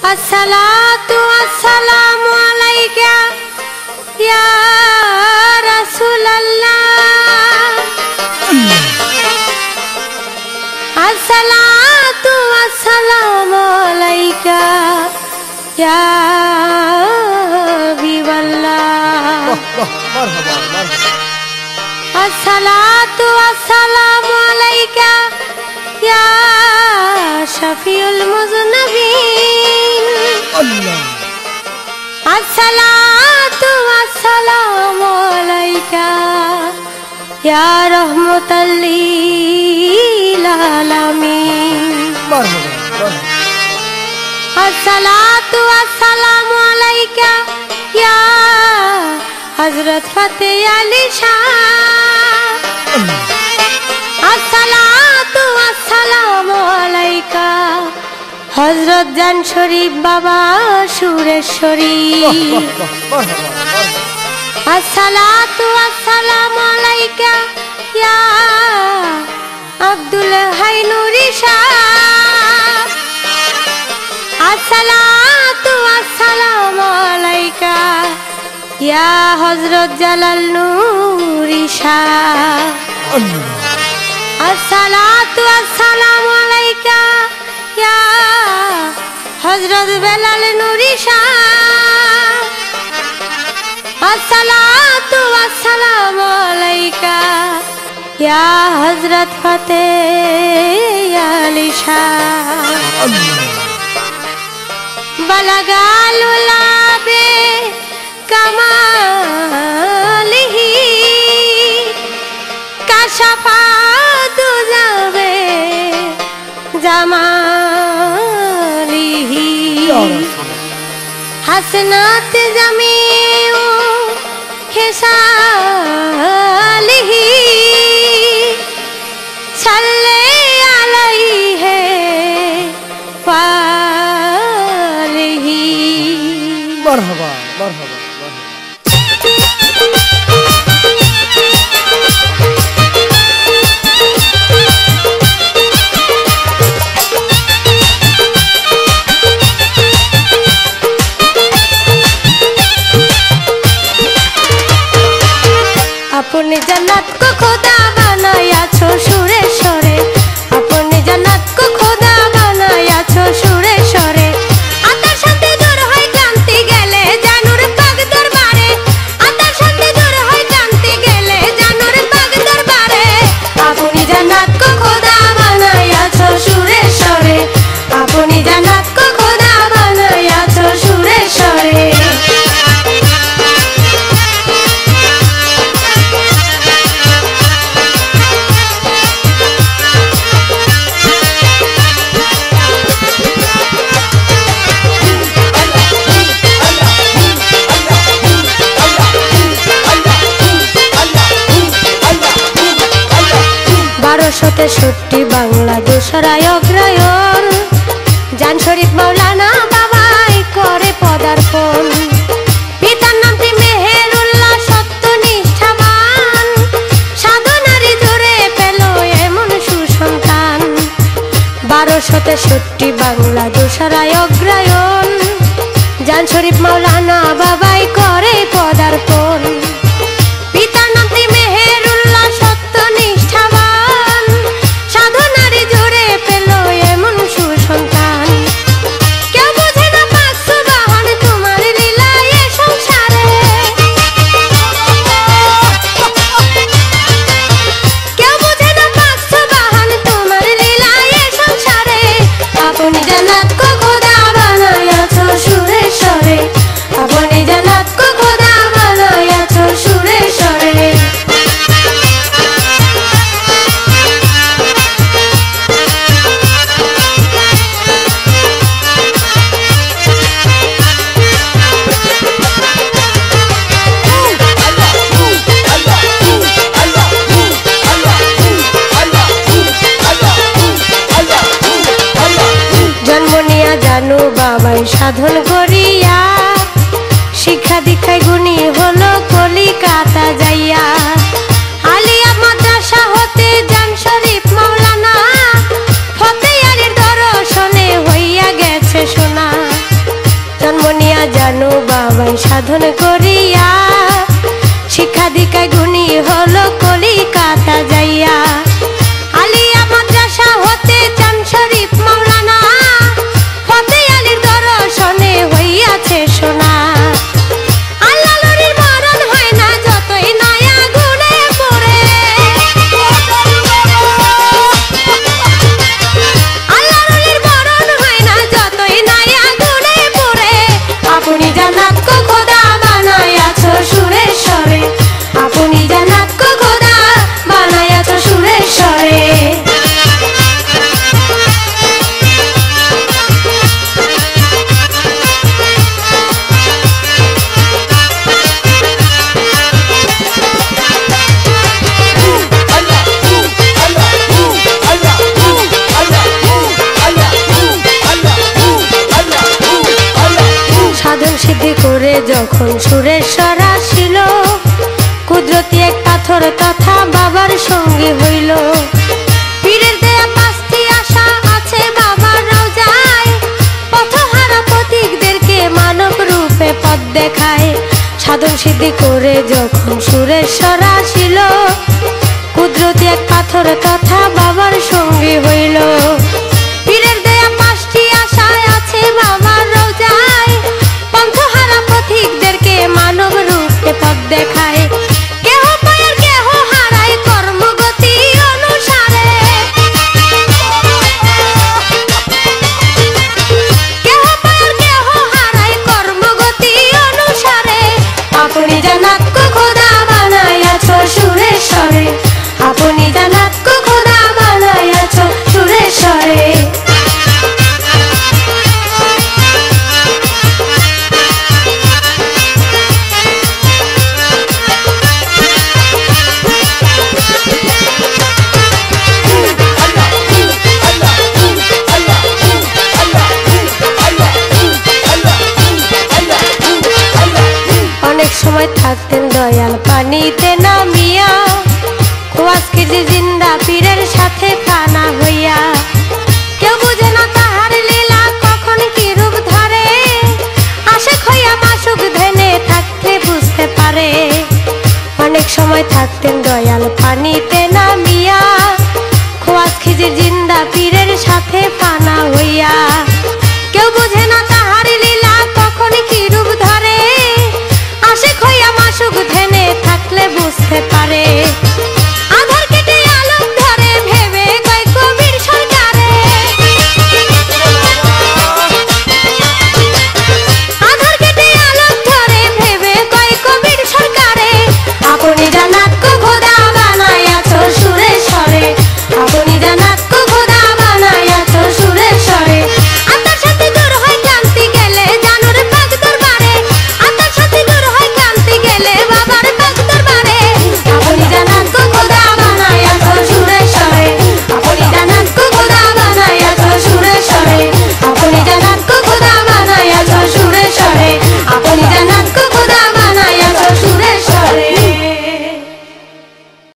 अस्सलातु वस्सलामु अलैका या रसूलल्लाह। अस्सलातु वस्सलामु अलैका या हबीबल्लाह। अस्सलातु वस्सलामु अलैका या शफीउल मुज़नबीन। अस्सलातु वस्सलामु अलैका या रहमतल लिल आलमीन। अस्सलातु वस्सलामु अलैका या हज़रत फ़तेह अली शाह। अस्सलातु वस्सलामु अलैका हज़रत जान शरीफ बाबा सुरेश्वरी। अस्सलातु वस्सलामु अलैका या अब्दुल हाई नूरी शाह। अस्सलातु वस्सलामु अलैका या हज़रत जलाल नूरी शाह। अस्सलातु वस्सलामु अलैका या हज़रत बेलाल नूरी शाह। अस्सलातु वस्सलामु अलैका या हज़रत फ़तेह अली शाह। बलगाल उलाबे कमालिही कशफा दुज़ाबे जमालिही। हसनात जमीउ खिसालिही सल्ले अलैहि वालिही। मरहबा मरहबा। अपने जन्नत को खुदा बनाया छो सुरेश्वरे। अपने जन्नत को खुदा बनाया छो सुरेश्वरे। आतार साथे दूर हय क्लांति गेले जानूर पाक दरबारे। आतार साथे दूर हय क्लांति गेले जानूर पाक दरबारे। अपनी जन्नत को खुदा बनाया छो सुरेश्वरे। अपनी जन्नत को खुदा बनाया छो सुरेश्वरे। तेषट्टी बांगला दोसराय अग्रायण जान शरीफ मौलाना बाबाई करे पदार्पण। पितार नामटी मेहेरुल्लाह सत्य निष्ठावान साधनारी जोरे पेल एमन सुसंतान। 1263 बांगला दोसराय अग्रायण जान शरीफ मौलाना बाबाई करे पदार्पण। पितार नामटी मेहेरुल्लाह सत्य निष्ठावान साधनारी जोरे पेल एमन सुसंतान। केउ बुझे ना पाक सुबहान तुम्हार लीला ए संसारे। केउ बुझे ना पाक सुबहान तुम्हार लीला ए संसारे। अपनी जन्नत को खुदा बनाया छो सुरेश्वरे। अपनी जन्नत को खुदा बनाया छो सुरेश्वरे। जानू बाबाई साधन करिया शिक्षा दीक्षाय गुणी हलो कलिकाता जाइया। आलिया माद्रासा होते जान शरीफ मौलाना फतेह आलीर दर्शने हइया गेছে শোনা। সাধন করিয়া শিক্ষা দীক্ষায় গুণী হলো কলিকাতা যাইয়া। আলিয়া মাদ্রাসা হতে চান শরীফ মাওলানা, ফতে আলীর দর্শনে হইয়াছে সোনা। আল্লাহ নূরের মরণ হয় না যতই নয়া গুণে পড়ে, আল্লাহ নূরের মরণ হয় না যতই নয়া গুণে পড়ে। আপনি জান্নাত কো খোদা বানায়াছো সুরেশ্বরে, আপনি জান্নাত কো খোদা বানায়াছো সুরেশ্বরে। সাধন সিদ্ধি করে যখন সুরেশ্বর আসিল, কুদরতি এক পাথর তথা বাবার সঙ্গী হইল। পীরের দেয়া পাঁচটি আশা আছে বাবার রওজায়, পথহারা পথিকদেরকে মানব রূপে পথ দেখায়। সাধন সিদ্ধি করে যখন সুরেশ্বর আসিল, কুদরতি এক পাথর তথা বাবার সঙ্গী হইল। পীরের দেয়া পাঁচটি আশা আছে বাবার রওজায়, পথহারা পথিকদেরকে মানব রূপে পথ দেখায়। কেহ পায় আর কেহ হারায় কর্মগতি অনুসারে, কেহ পায় আর কেহ হারায় কর্মগতি অনুসারে। আপনি জান্নাত কো খোদা বানায়াছো সুরেশ্বরে, আপনি জান্নাত কো খোদা বানায়াছো সুরেশ্বরে। অনেক সময় থাকতেন দয়াল পানিতে